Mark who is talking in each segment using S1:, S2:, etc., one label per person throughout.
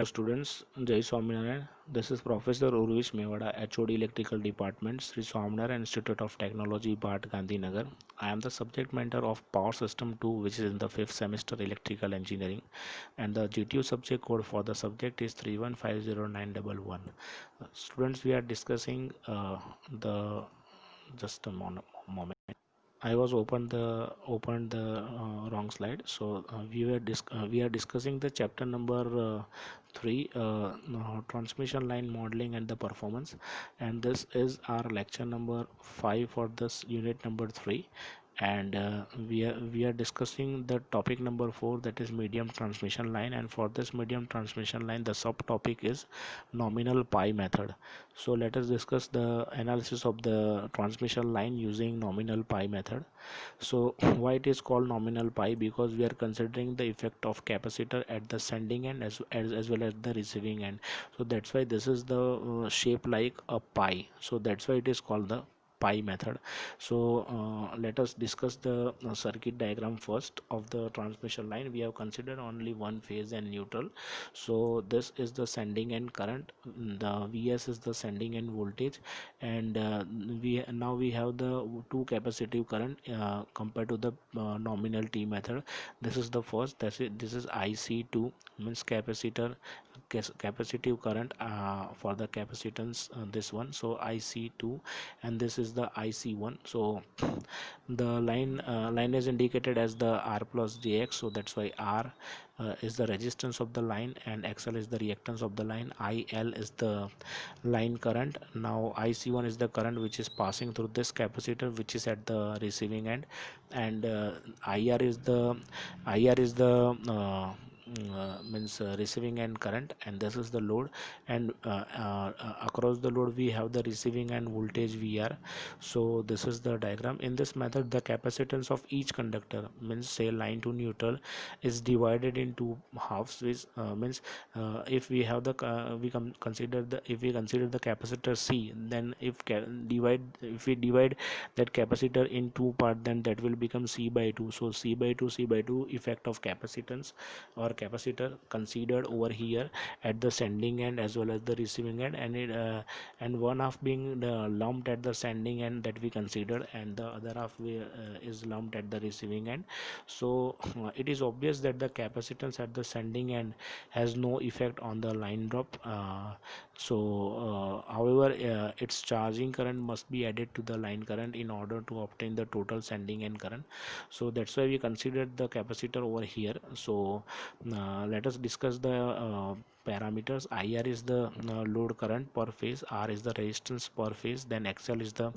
S1: Students, Jai Swaminarayan. This is Professor Urvish Mewada, HOD Electrical Department, Sri Swaminarayan Institute of Technology, Bhat Gandhinagar. I am the subject matter of Power System 2, which is in the 5th semester Electrical Engineering, and the GTU subject code for the subject is 3150911. Students, we are discussing the just a moment. I was opened the wrong slide. So we are discussing the chapter number 3, transmission line modeling and the performance, and this is our lecture number 5 for this unit number 3. And we are discussing the topic number 4, that is medium transmission line, and for this medium transmission line the subtopic is nominal pi method. So let us discuss the analysis of the transmission line using nominal pi method. So why it is called nominal pi? Because we are considering the effect of capacitor at the sending end as well as the receiving end. So that's why this is the shape like a pi. So that's why it is called the pi method. So let us discuss the circuit diagram first of the transmission line. We have considered only one phase and neutral. So this is the sending end current, the Vs is the sending end voltage, and we have the two capacitive current compared to the nominal T method. This is the first, this is IC2, means capacitive current for the capacitance, this one, so IC2, and this is the IC1. So the line is indicated as the R plus jx, so that's why R is the resistance of the line and XL is the reactance of the line. IL is the line current. Now IC1 is the current which is passing through this capacitor which is at the receiving end, and IR is the means receiving end current, and this is the load, and across the load we have the receiving end voltage VR. So this is the diagram. In this method the capacitance of each conductor, means say line to neutral, is divided into halves, which means if we have the consider the, if we consider the capacitor C, then if we divide that capacitor in two part, then that will become C by 2. So C by 2 effect of capacitance or capacitor considered over here at the sending end as well as the receiving end, and one half being lumped at the sending end that we considered, and the other half is lumped at the receiving end. So it is obvious that the capacitance at the sending end has no effect on the line drop. However, its charging current must be added to the line current in order to obtain the total sending end current. So that's why we considered the capacitor over here. So let us discuss the parameters. IR is the load current per phase, R is the resistance per phase, then XL is the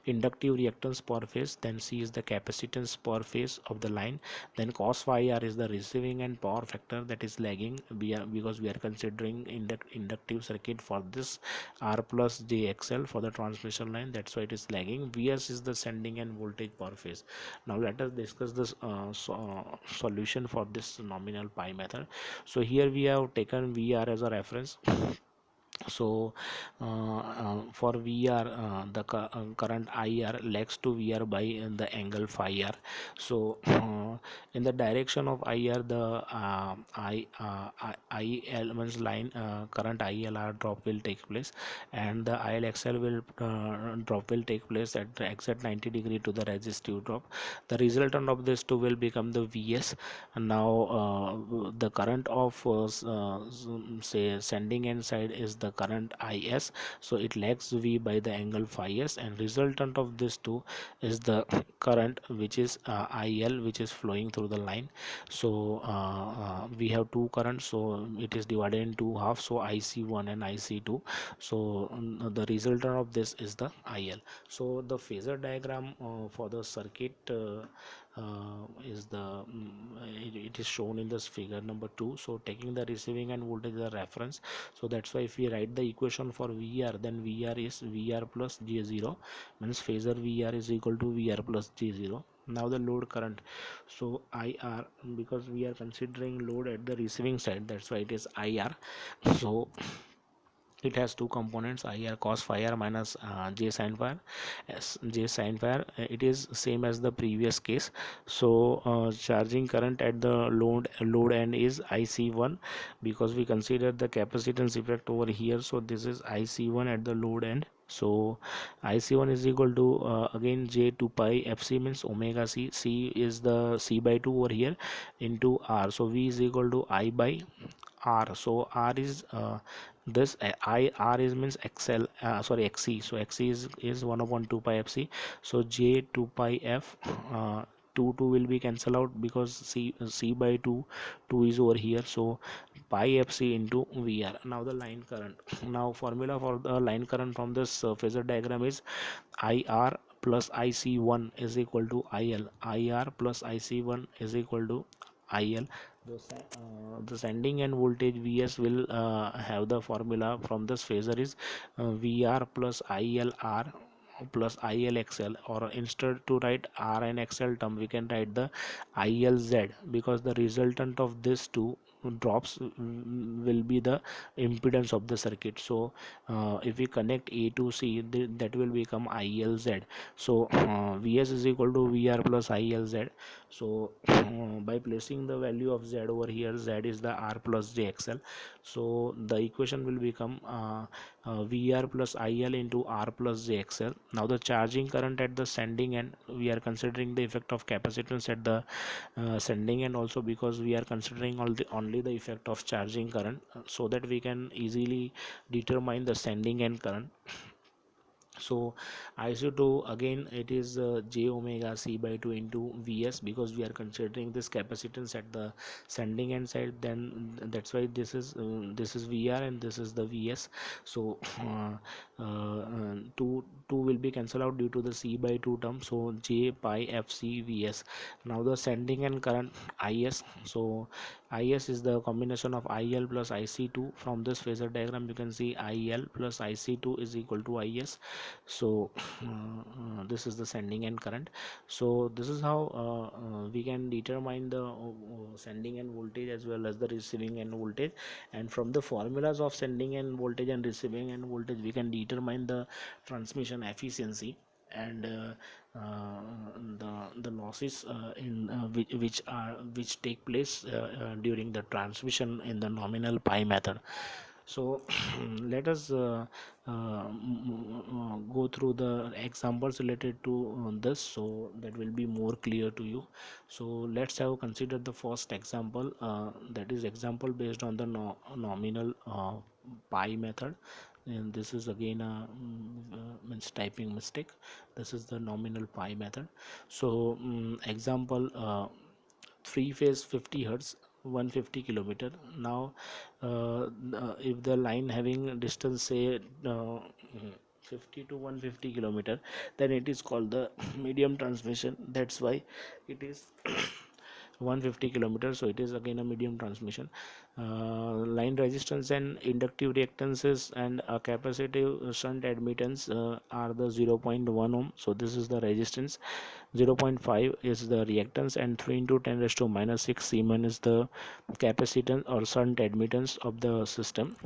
S1: inductive reactance per phase, then C is the capacitance per phase of the line, then cos phi r is the receiving and power factor that is lagging. Because we are considering inductive circuit for this R plus jXL for the transmission line, that's why it is lagging. Vs is the sending and voltage per phase. Now let us discuss this solution for this nominal pi method. So here we have taken VR as a reference. So for VR, current IR lags to VR by the angle phi r. So in the direction of IR, the IL means line current ILR drop will take place, and the ILXL will drop will take place at the exact 90° to the resistive drop. The resultant of this two will become the VS. And now the current of say sending end side is the current IS, so it lags V by the angle phi s, and resultant of this two is the current which is IL, which is flowing through the line. So we have two currents, so it is divided in two halves, so IC1 and IC2. So the resultant of this is the IL. So the phasor diagram for the circuit is the it is shown in this figure number 2. So taking the receiving and voltage as a reference, so that's why if we write the equation for VR, then VR is VR plus J0, means phasor VR is equal to VR plus J0. Now the load current, so IR, because we are considering load at the receiving side, that's why it is IR. So It has two components, IR cos phi r minus J sin phi r. J sin phi r, it is same as the previous case. So charging current at the load end is IC1, because we consider the capacitance effect over here. So this is IC1 at the load end. So IC1 is equal to again J 2 pi FC, means omega C. C is the C by 2 over here into R. So V is equal to I by R. So R is this I R is means XL, sorry, XC. So XC is 1 upon 2 pi FC. So J 2 pi F, 2 will be cancelled out, because C by 2 is over here. So pi FC into VR. Now the line current. Now formula for the line current from this phasor diagram is IR plus IC1 is equal to IL. IR plus IC1 is equal to IL. The sending end voltage Vs will have the formula from this phasor is VR plus ILR plus ILXL, or instead to write R and XL term, we can write the ILZ, because the resultant of this two drops will be the impedance of the circuit. So if we connect A to C, that will become ILZ. So Vs is equal to VR plus ILZ. So by placing the value of Z over here, Z is the R plus JXL. So the equation will become VR plus IL into R plus JXL. Now the charging current at the sending end, we are considering the effect of capacitance at the sending end also, because we are considering only the effect of charging current, so that we can easily determine the sending end current. So ISO2 again, it is j omega c by 2 into Vs, because we are considering this capacitance at the sending end side. Then that's why this is Vr and this is the Vs. So 2 will be cancelled out due to the c by 2 term. So j pi fc Vs. Now the sending end current Is. So Is is the combination of IL plus IC2. From this phasor diagram you can see IL plus IC2 is equal to Is. So this is the sending end current. So this is how we can determine the sending end voltage as well as the receiving end voltage. And from the formulas of sending end voltage and receiving end voltage, we can determine the transmission efficiency and the losses in which take place during the transmission in the nominal pi method. So let us go through the examples related to this, so that will be more clear to you. So let's have consider the first example, that is example based on the nominal pi method. And this is again a means typing mistake. This is the nominal pi method. So example, 3 phase 50 hertz, 150 kilometer. Now if the line having a distance say 50 to 150 kilometer, then it is called the medium transmission. That's why it is 150 kilometers. So it is again a medium transmission. Line resistance and inductive reactances and a capacitive shunt admittance are the 0.1 ohm. So this is the resistance, 0.5 is the reactance, and 3 into 10 raised to minus 6 Siemens is the capacitance or shunt admittance of the system.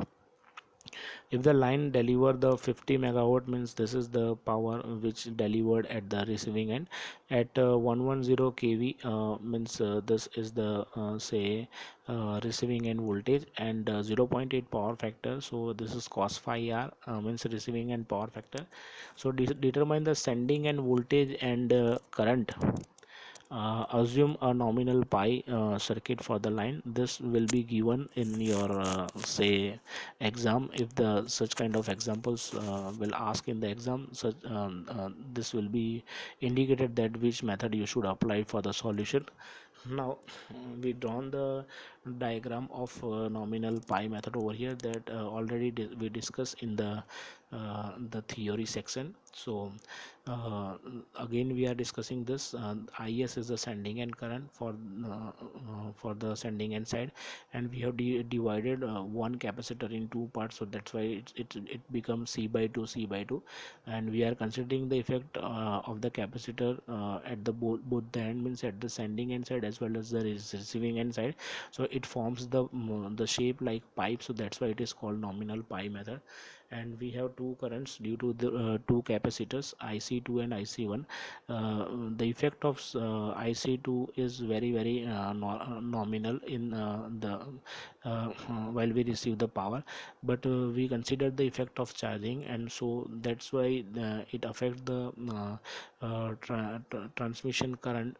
S1: If the line deliver the 50 megawatt, means this is the power which delivered at the receiving end at 110 kV, means this is the say receiving end voltage, and 0.8 power factor. So this is cos phi r, means receiving end power factor. So determine the sending end voltage and current. Assume a nominal pi circuit for the line. This will be given in your say exam. If the such kind of examples will ask in the exam, such this will be indicated that which method you should apply for the solution. Now we drawn the diagram of nominal pi method over here, that already we discussed in the theory section. So uh, again we are discussing this. Is is the sending end current for the sending end side, and we have divided one capacitor in two parts. So that's why it becomes C by 2 C by 2, and we are considering the effect of the capacitor at the both the end, means at the sending end side as well as the receiving end side. So it forms the shape like pipe, so that's why it is called nominal pi method. And we have two currents due to the two capacitors IC2 and IC1. The effect of IC2 is very nominal in while we receive the power, but we consider the effect of charging, and so that's why it affects the transmission current,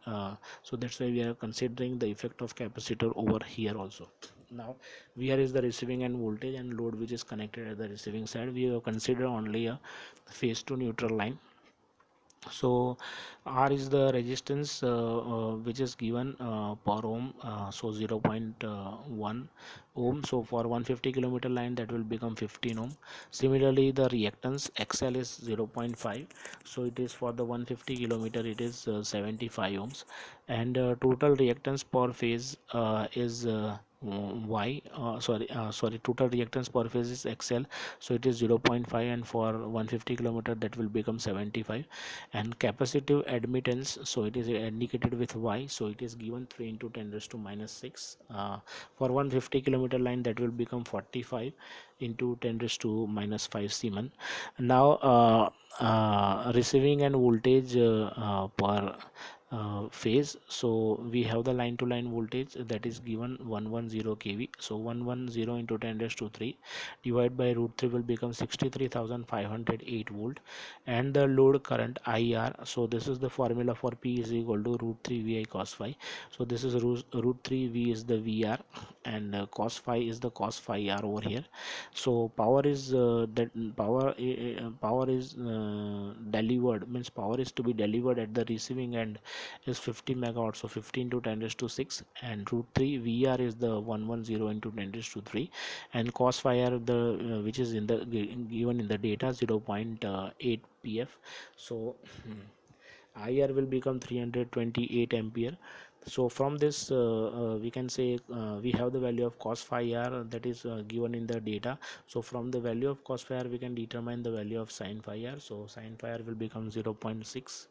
S1: so that's why we are considering the effect of capacitor over here also. Now here is the receiving end voltage and load which is connected at the receiving side. We have considered only a phase to neutral line. So R is the resistance which is given per ohm, so 0.1 ohm. So for 150 kilometer line that will become 15 ohm. Similarly the reactance XL is 0.5, so it is for the 150 kilometer it is 75 ohms. And total reactance per phase is sorry, total reactance per phase is XL, so it is 0.5, and for 150 kilometer that will become 75. And capacitive admittance, so it is indicated with Y, so it is given 3 into 10 raised to minus 6. For 150 kilometer line that will become 45 into 10 raised to minus 5 Siemens. Now receiving and voltage per phase, so we have the line to line voltage that is given 110 kV, so 110 into 10 raised to 3 divided by root 3 will become 63,508 volt. And the load current IR, so this is the formula for P is equal to root 3 VI cos phi. So this is root 3 V is the VR, and cos phi is the cos phi R over here. So power is power is delivered, means power is to be delivered at the receiving end is 50 megawatt, so 15 to 10 raised to 6, and root 3 VR is the 110 into 10 raised to 3, and cos phi R the which is in the given in the data 0.8 PF. So IR will become 328 ampere. So from this we can say we have the value of cos phi R that is given in the data. So from the value of cos phi R we can determine the value of sin phi R. So sin phi R will become 0.6.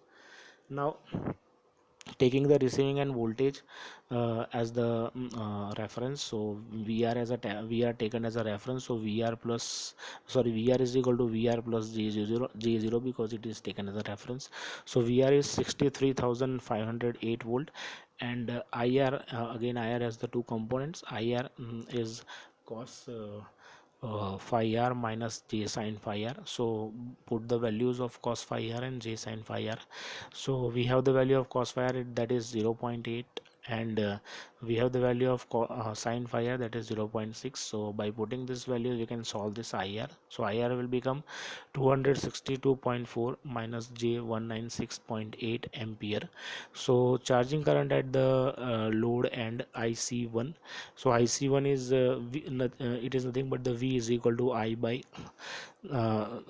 S1: Now taking the receiving and voltage as the reference, so VR as a VR taken as a reference, so VR plus, sorry, VR is equal to VR plus J0 because it is taken as a reference. So VR is 63,508 volt, and IR, again IR has the two components. IR is cos phi r minus j sin phi r. So put the values of cos phi r and j sin phi r. So we have the value of cos phi r, that is 0.8, and we have the value of sin phi r, that is 0.6. So by putting this value we can solve this IR. So IR will become 262.4 minus j 196.8 ampere. So charging current at the load and IC1. So IC1 is it is nothing but the V is equal to I by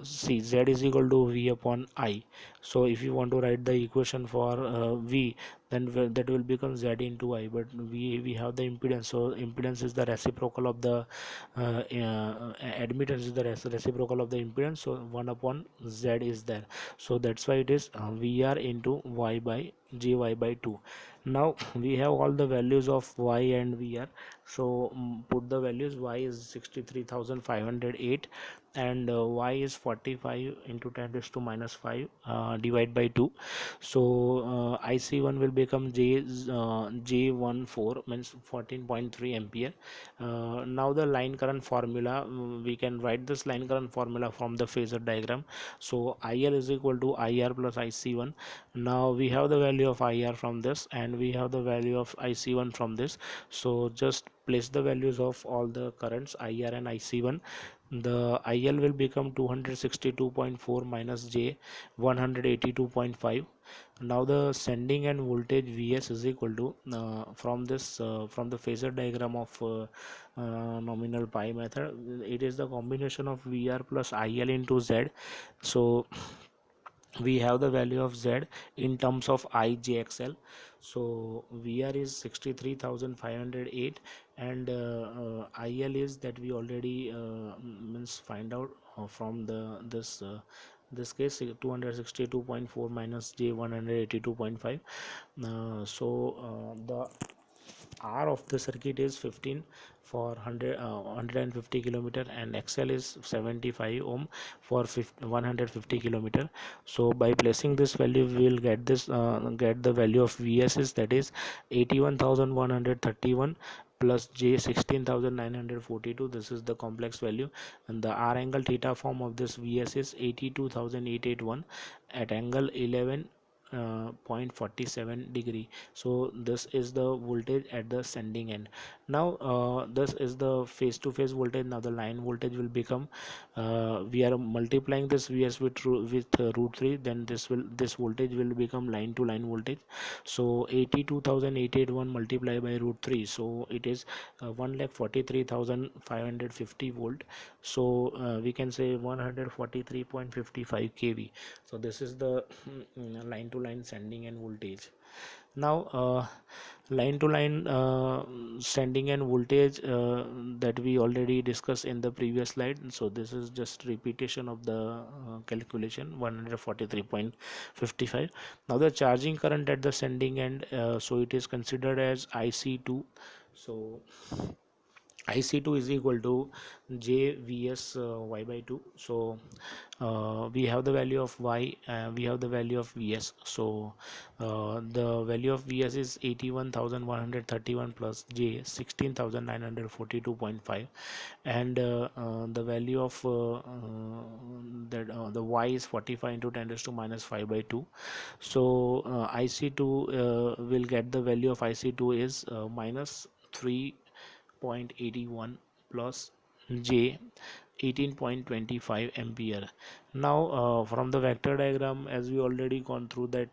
S1: see Z is equal to V upon I. So if you want to write the equation for V, then that will become Z into I, but we have the impedance, so impedance is the reciprocal of the admittance is the reciprocal of the impedance, so 1 upon Z is there. So that's why it is VR into Y by JY by 2. Now we have all the values of Y and VR, so put the values. Y is 63,508, and Y is 45 into 10 raised to minus 5 divide by 2. So IC1 will become J14, means 14.3 ampere. Now the line current formula, we can write this line current formula from the phasor diagram. So IL is equal to IR plus IC1. Now we have the value of IR from this, and we have the value of IC1 from this. So just place the values of all the currents IR and IC1. The IL will become 262.4 minus J 182.5. Now the sending and voltage Vs is equal to from this from the phasor diagram of nominal pi method, it is the combination of VR plus IL into Z. So we have the value of Z in terms of IJXL. So VR is 63,508, and IL is that we already means find out from the this case 262.4 minus J 182.5. So the R of the circuit is 15 for 150 kilometer, and XL is 75 ohm for 150 kilometer. So by placing this value, we will get this get the value of Vs is, that is 81,131 plus J 16,942. This is the complex value, and the R angle theta form of this Vs is 82,881 at angle 11 0.47 degree. So this is the voltage at the sending end. Now this is the face to face voltage. Now the line voltage will become, we are multiplying this Vs with root 3, then this voltage will become line to line voltage. So 82,881 multiplied by root 3, so it is 1,43,550 volt. So we can say 143.55 kV. So this is the line to line sending and voltage. Now line to line sending and voltage that we already discussed in the previous slide, so this is just repetition of the calculation, 143.55. now the charging current at the sending end, so it is considered as IC2. So IC2 is equal to JVS Y by 2. So we have the value of Y, we have the value of Vs. So the value of Vs is 81,131 plus J 16,942.5, and the value of the Y is 45 into 10 raised to minus 5 by 2. So IC2 will get the value of IC2 is minus 3.81 plus J 18.25 ampere. Now from the vector diagram, as we already gone through, that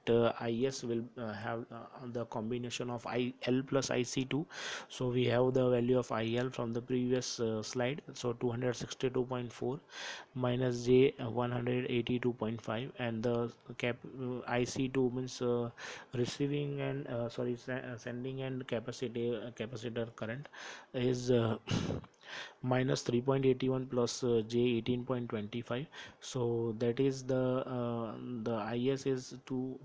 S1: Is will have the combination of IL plus IC2. So we have the value of IL from the previous slide, so 262.4 minus J 182.5, and the IC2 means receiving and sending and capacitor current is minus 3.81 plus J 18.25. So that is the Is is to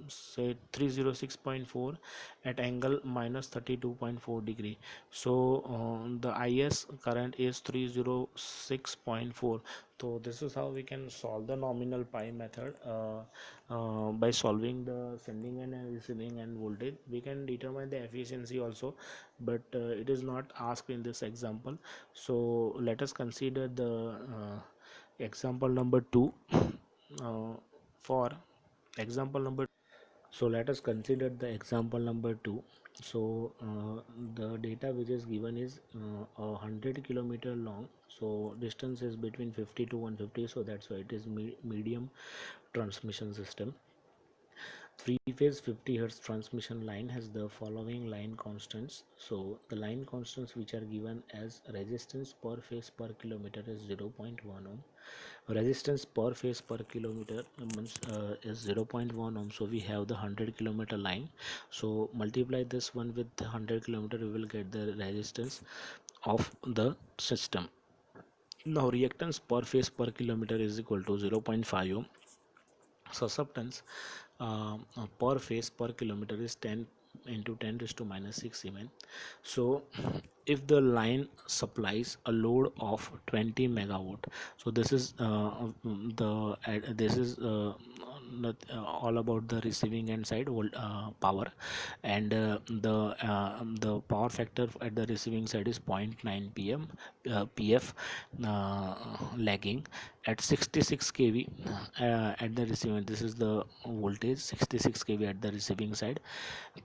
S1: say 306.4 at angle minus 32.4 degree. So the Is current is 306.4. So this is how we can solve the nominal pi method. By solving the sending and receiving end voltage, we can determine the efficiency also, but it is not asked in this example. So let us consider the example number 2. For example number, so let us consider the example number 2. So the data which is given is 100 kilometer long. So distance is between 50 to 150, so that's why it is medium transmission system. Three-phase 50 Hz transmission line has the following line constants. So the line constants which are given as resistance per phase per kilometer is 0.1 ohm. Resistance per phase per kilometer means is 0.1 ohm. So we have the 100 kilometer line. So multiply this one with 100 kilometer, we will get the resistance of the system. Now reactance per phase per kilometer is equal to 0.5 ohm. Susceptance per phase per kilometer is 10 into 10 raised to minus 6 Siemens. So if the line supplies a load of 20 megawatt, so this is this is all about the receiving end side power, and the power factor at the receiving side is 0.9 pf lagging at 66 kV at the receiving. This is the voltage 66 kV at the receiving side.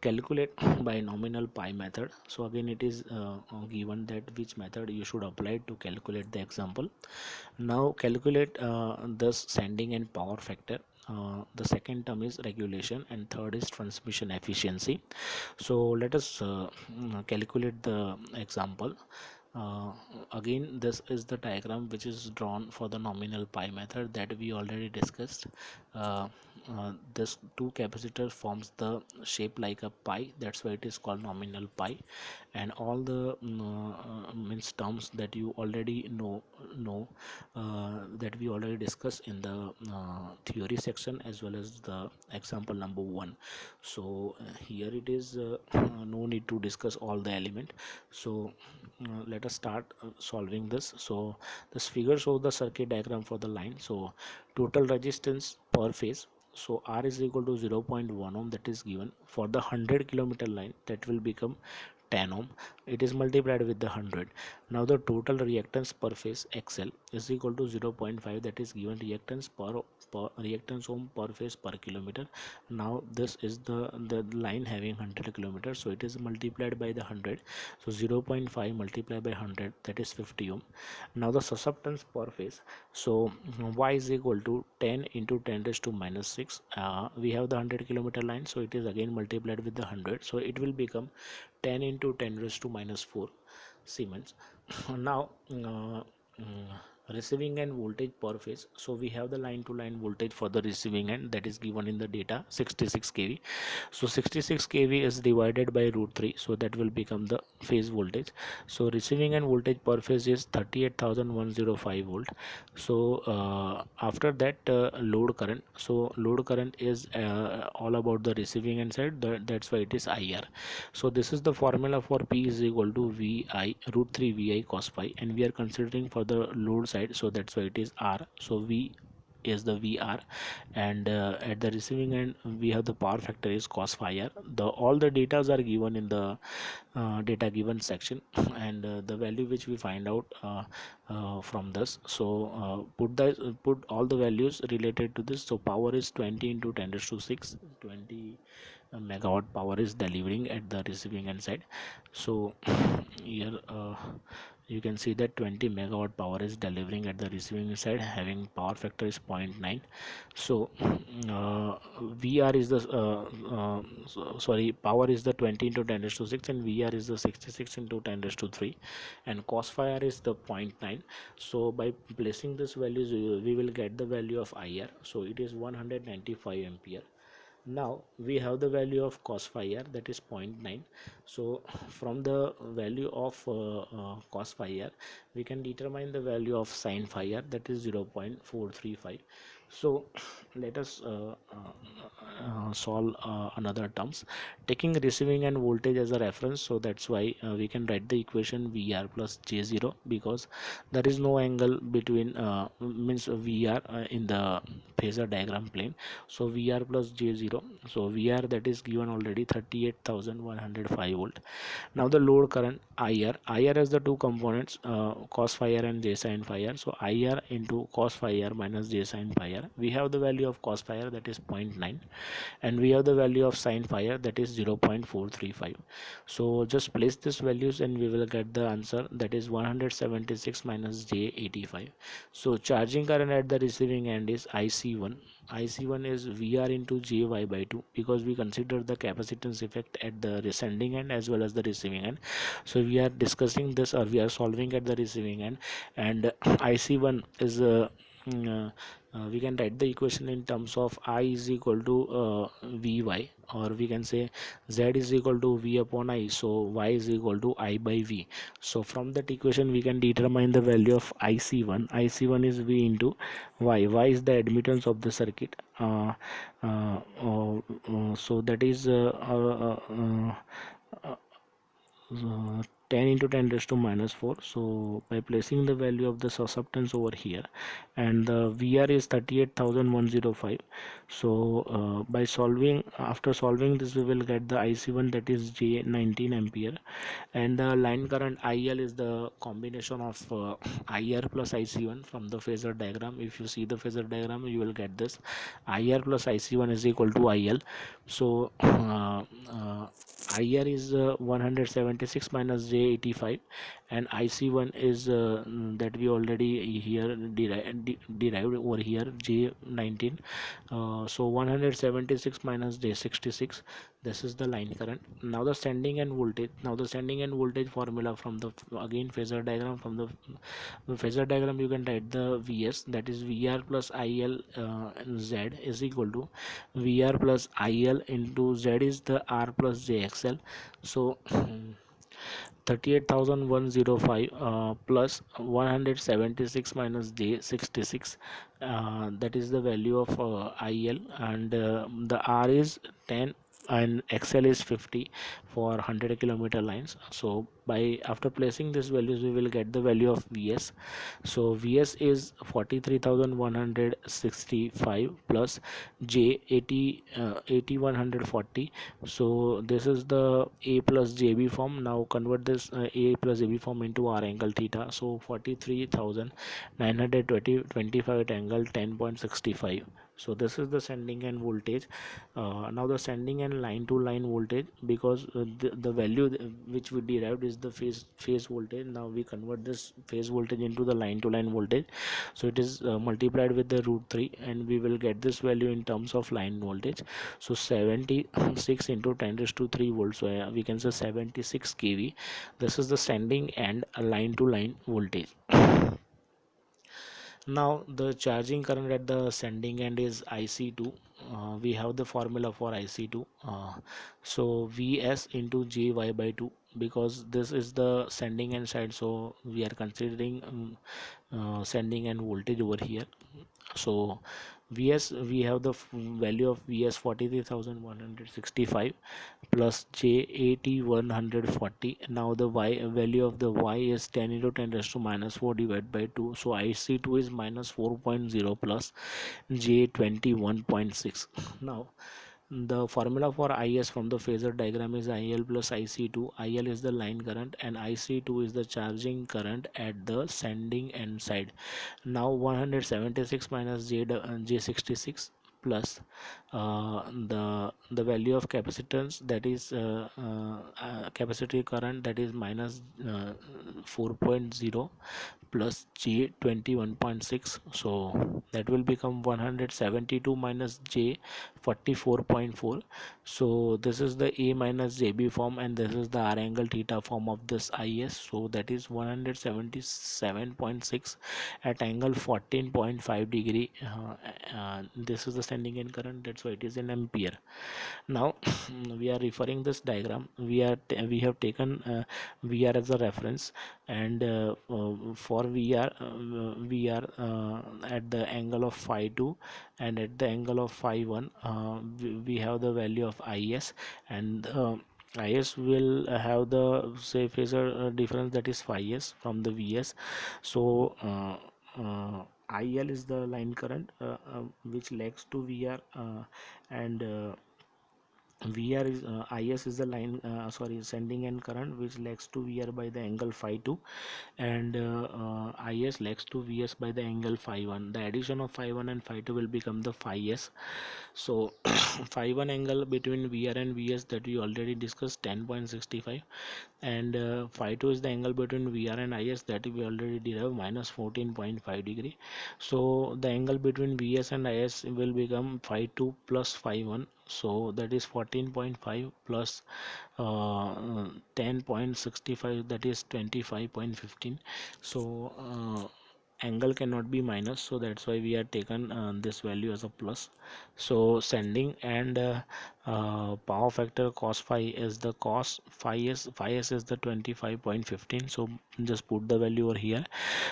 S1: Calculate by nominal pi method. So again it is given that which method you should apply to calculate the example. Now calculate this sending and power factor. The second term is regulation, and third is transmission efficiency. So let us calculate the example. Again, this is the diagram which is drawn for the nominal pi method that we already discussed. this two capacitor forms the shape like a pi, that's why it is called nominal pi. And all the means terms that you already know that we already discussed in the theory section as well as the example number 1. So here it is no need to discuss all the element. So let us start solving this. So this figure shows the circuit diagram for the line. So total resistance per phase, so R is equal to 0.1 ohm, that is given for the 100 kilometer line, that will become 10 ohm. It is multiplied with the 100. Now the total reactance per phase XL is equal to 0.5, that is given per reactance ohm per phase per kilometer. Now this is the line having 100 kilometers, so it is multiplied by the 100. So 0.5 multiplied by 100, that is 50 ohm. Now the susceptance per phase, so Y is equal to 10 into 10 raised to minus 6. We have the 100 kilometer line, so it is again multiplied with the 100, so it will become 10 into 10 raised to minus 4 Siemens. Now receiving end voltage per phase, so we have the line to line voltage for the receiving end, that is given in the data 66 kV. So 66 kV is divided by root 3, so that will become the phase voltage. So receiving end voltage per phase is 38,105 volt. So after that load current, so load current is all about the receiving end side, that's why it is IR. So this is the formula for P is equal to VI root 3 VI cos phi, and we are considering for the load side, so that's why it is R. So V is the VR, and at the receiving end we have the power factor is cos phi r. The all the datas are given in the data given section, and the value which we find out from this. So put all the values related to this. So power is 20 into 10 raised to 6, 20 megawatt power is delivering at the receiving end side. So here you can see that 20 megawatt power is delivering at the receiving side, having power factor is 0.9. So VR is the sorry, power is the 20 into 10 raised to 6, and VR is the 66 into 10 raised to 3, and cos phi r is the 0.9. So by placing this values, we will get the value of IR. So it is 195 ampere. Now we have the value of cos phi r, that is 0.9. So from the value of cos phi r, we can determine the value of sin phi r, that is 0.435. So let us solve another terms, taking receiving and voltage as a reference. So that's why we can write the equation VR plus J0, because there is no angle between means VR in the phasor diagram plane. So VR plus J0, so VR that is given already 38,105 volt. Now the load current IR has the two components, cos phi r and J sin phi r. So IR into cos phi r minus J sin phi r, we have the value of cos phi r, that is 0.9, and we have the value of sin phi r, that is 0.435. So just place these values and we will get the answer, that is 176 minus J85. So charging current at the receiving end is IC1. IC1 is VR into JY by 2, because we consider the capacitance effect at the sending end as well as the receiving end. So we are discussing this, or we are solving at the receiving end, and IC1 is we can write the equation in terms of I is equal to Vy, or we can say Z is equal to V upon I, so Y is equal to I by V. So from that equation we can determine the value of IC1. IC1 is V into Y. Y is the admittance of the circuit. So that is uh, 10 into 10 raised to minus 4. So by placing the value of the susceptance over here, and the VR is 38,105. So by solving, after solving this, we will get the IC1, that is J 19 ampere, and the line current IL is the combination of IR plus IC1 from the phasor diagram. If you see the phasor diagram, you will get this IR plus IC1 is equal to IL. So IR is 176 minus J J85, and IC1 is that we already here derived over here, J19. So 176 minus J66, this is the line current. Now the sending end voltage. Now the sending end voltage formula from the, again, phasor diagram. From the phasor diagram you can write the Vs, that is VR plus IL Z is equal to VR plus IL into Z is the R plus JXL. So 38,105 plus 176 minus J66, that is the value of IL, and the R is 10 and XL is 50 for 100 km lines. So by after placing these values we will get the value of Vs. So Vs is 43,165 plus J 8140. So this is the A plus JB form. Now convert this A plus JB form into R angle theta. So 43,925 at angle 10.65. So this is the sending end voltage. Now the sending end line to line voltage, because the value which we derived is the phase voltage. Now we convert this phase voltage into the line to line voltage. So it is multiplied with the root 3, and we will get this value in terms of line voltage. So 76 into 10 raised to 3 volts. So we can say 76 kV. This is the sending and line to line voltage. Now the charging current at the sending end is IC2. We have the formula for IC2. So Vs into Jy by 2, because this is the sending end side, so we are considering sending end voltage over here. So Vs, we have the value of Vs 43,165 plus J 8140. Now the Y value of the Y is 10 into 10 raised to minus 4 divided by 2. So IC2 is minus 4.0 plus J 21.6. Now the formula for Is from the phasor diagram is IL plus IC2. IL is the line current and IC2 is the charging current at the sending end side. Now 176 minus J66 plus the value of capacitance, that is capacitive current, that is minus 4.0 plus J 21.6. So that will become 172 minus J 44.4. So this is the A minus JB form, and this is the R angle theta form of this Is. So that is 177.6 at angle 14.5 degree. This is the sending end current, that's why it is in ampere. Now we are referring this diagram, we have taken VR as a reference, and for VR we are at the angle of phi 2 and at the angle of phi 1, we have the value of Is, and Is will have the, say, phasor difference, that is phi s from the Vs. So IL is the line current which lags to VR, and VR is Is is the line sending end current which lags to VR by the angle phi 2, and Is lags to Vs by the angle phi 1. The addition of phi 1 and phi 2 will become the phi s. So phi 1 angle between VR and Vs, that we already discussed, 10.65, and phi 2 is the angle between VR and Is, that we already derived, minus 14.5 degree. So the angle between Vs and Is will become phi 2 plus phi 1, so that is 14.5 plus 10.65, that is 25.15. So angle cannot be minus, so that's why we are taken this value as a plus. So sending and power factor cos phi is the cos phi s is the 25.15. So just put the value over here.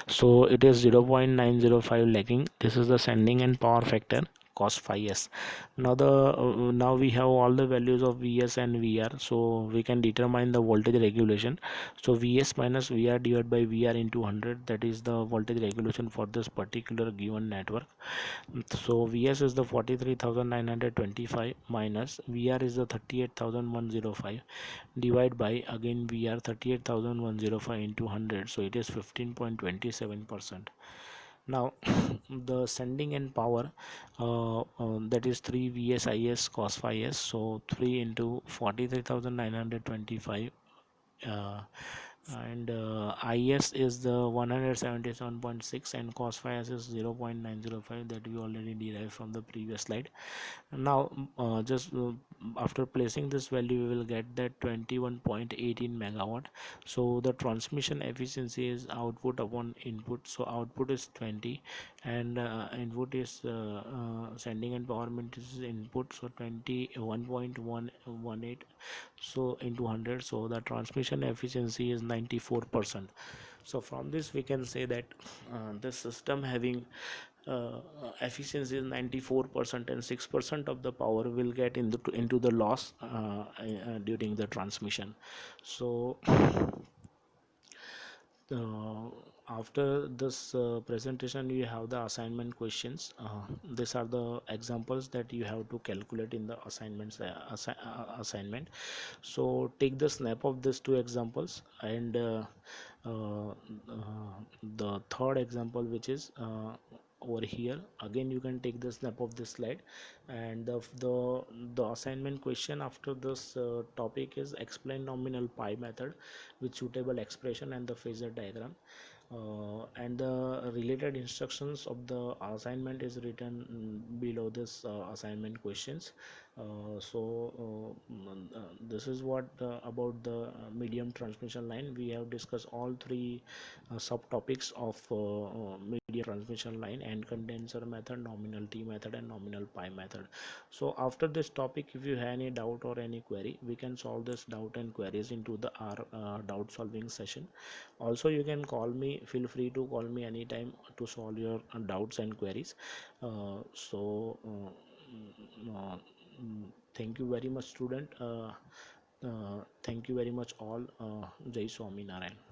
S1: So it is 0.905 lagging. This is the sending and power factor cos phi s. Now now we have all the values of Vs and Vr, so we can determine the voltage regulation. So Vs minus Vr divided by Vr into 100, that is the voltage regulation for this particular given network. So Vs is the 43,925 minus Vr is the 38,105 divided by, again, Vr 38,105 into 100, so it is 15.27%. Now the sending end power, that is 3 Vs Is cos phi s. So 3 into 43,925 and IS is the 177.6 and cos phi s is 0.905 that we already derived from the previous slide. Now just after placing this value we will get that 21.18 megawatt. So the transmission efficiency is output upon input, so output is 20 and input is sending and power meant is input, so 21.118 so into 100, so the transmission efficiency is 94%. So from this we can say that this system having efficiency is 94% and 6% of the power will get into the loss during the transmission. So uh, after this presentation you have the assignment questions. These are the examples that you have to calculate in the assignment. So take the snap of these two examples, and uh, the third example, which is over here, again you can take the snap of this slide, and the assignment question after this topic is explain nominal pi method with suitable expression and the phasor diagram. And the related instructions of the assignment is written below this assignment questions. This is what about the medium transmission line. We have discussed all three subtopics of medium transmission line: and condenser method, nominal T method, and nominal pi method. So after this topic, if you have any doubt or any query, we can solve this doubt and queries into the our doubt solving session. Also you can call me, feel free to call me anytime to solve your doubts and queries. uh, so uh, mm, uh, Thank you very much, student. Thank you very much all. Jai Swami Narayan.